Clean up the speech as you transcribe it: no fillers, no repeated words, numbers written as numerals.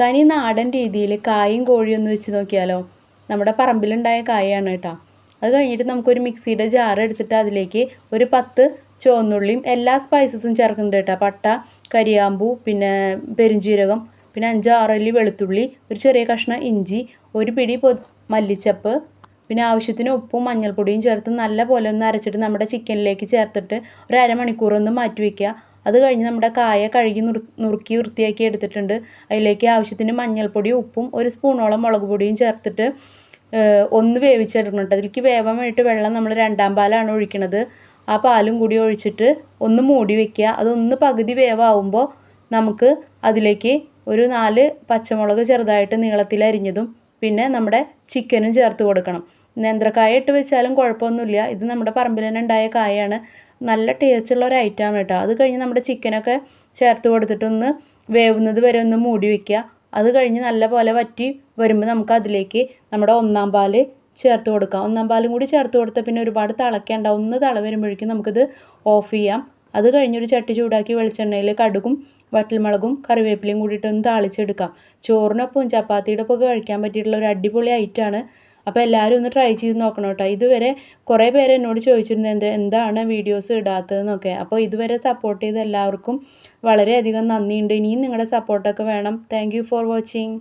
തനി നാടൻ രീതിയിൽ കായും കോഴിയും ഒന്ന് വെച്ച് നോക്കിയാലോ. നമ്മുടെ പറമ്പിലുണ്ടായ കായാണ് കേട്ടോ. അത് കഴിഞ്ഞിട്ട് നമുക്കൊരു മിക്സിയുടെ ജാർ എടുത്തിട്ട് അതിലേക്ക് ഒരു 10 ചുവന്നുള്ളിയും എല്ലാ സ്പൈസസും ചേർക്കുന്നുണ്ട് കേട്ടോ. പട്ട, കരിയാമ്പൂ, പിന്നെ പെരുംജീരകം, പിന്നെ 5-6 അല്ലി വെളുത്തുള്ളി, ഒരു ചെറിയ കഷ്ണം ഇഞ്ചി, ഒരു പിടി മല്ലിച്ചപ്പ്, പിന്നെ ആവശ്യത്തിന് ഉപ്പും മഞ്ഞൾപ്പൊടിയും ചേർത്ത് നല്ല പോലെ ഒന്ന് അരച്ചിട്ട് നമ്മുടെ ചിക്കനിലേക്ക് ചേർത്തിട്ട് ഒരു അരമണിക്കൂർ ഒന്ന് മാറ്റി വയ്ക്കുക. അത് കഴിഞ്ഞ് നമ്മുടെ കായ കഴുകി നുറുക്കി വൃത്തിയാക്കി എടുത്തിട്ടുണ്ട്. അതിലേക്ക് ആവശ്യത്തിന് മഞ്ഞൾപ്പൊടിയും ഉപ്പും ഒരു സ്പൂണോളം മുളക് പൊടിയും ചേർത്തിട്ട് ഒന്ന് വേവിച്ചെടുക്കണം കേട്ടോ. അതിലേക്ക് വേവാൻ വേണ്ടിയിട്ട് വെള്ളം നമ്മൾ 2-ാം പാലാണ് ഒഴിക്കണത്. ആ പാലും കൂടി ഒഴിച്ചിട്ട് ഒന്ന് മൂടി വയ്ക്കുക. അതൊന്ന് പകുതി വേവാകുമ്പോൾ നമുക്ക് അതിലേക്ക് ഒരു 4 പച്ചമുളക് ചെറുതായിട്ട് നീളത്തിൽ അരിഞ്ഞതും പിന്നെ നമ്മുടെ ചിക്കനും ചേർത്ത് കൊടുക്കണം. നേന്ത്രക്കായ ഇട്ട് വെച്ചാലും കുഴപ്പമൊന്നുമില്ല. ഇത് നമ്മുടെ പറമ്പിൽ തന്നെ ഉണ്ടായ കായാണ്. നല്ല ടേസ്റ്റുള്ള ഒരു ഐറ്റമാണ് കേട്ടോ. അത് കഴിഞ്ഞ് നമ്മുടെ ചിക്കനൊക്കെ ചേർത്ത് കൊടുത്തിട്ടൊന്ന് വേവുന്നത് വരെ ഒന്ന് മൂടി വയ്ക്കുക. അത് കഴിഞ്ഞ് നല്ല പോലെ വറ്റി വരുമ്പോൾ നമുക്ക് അതിലേക്ക് നമ്മുടെ 1-ാം പാല് ചേർത്ത് കൊടുക്കാം. 1-ാം പാലും കൂടി ചേർത്ത് കൊടുത്താൽ പിന്നെ ഒരുപാട് തിളയ്ക്കേണ്ട. ഒന്ന് തിള വരുമ്പോഴേക്കും നമുക്കിത് ഓഫ് ചെയ്യാം. അത് കഴിഞ്ഞൊരു ചട്ടി ചൂടാക്കി വെളിച്ചെണ്ണയിൽ കടുകും വറ്റൽമുളകും കറിവേപ്പിലയും കൂടിയിട്ടൊന്ന് താളിച്ചെടുക്കാം. ചോറിനൊപ്പം ചപ്പാത്തിയുടെ ഒപ്പം കഴിക്കാൻ പറ്റിയിട്ടുള്ള ഒരു അടിപൊളി ഐറ്റമാണ്. അപ്പോൾ എല്ലാവരും ഒന്ന് ട്രൈ ചെയ്ത് നോക്കണം കേട്ടോ. ഇതുവരെ കുറേ പേര് എന്നോട് ചോദിച്ചിരുന്നു എന്താണ് വീഡിയോസ് ഇടാത്തതെന്നൊക്കെ. അപ്പോൾ ഇതുവരെ സപ്പോർട്ട് ചെയ്ത എല്ലാവർക്കും വളരെയധികം നന്ദിയുണ്ട്. ഇനിയും നിങ്ങളുടെ സപ്പോർട്ടൊക്കെ വേണം. Thank you for watching.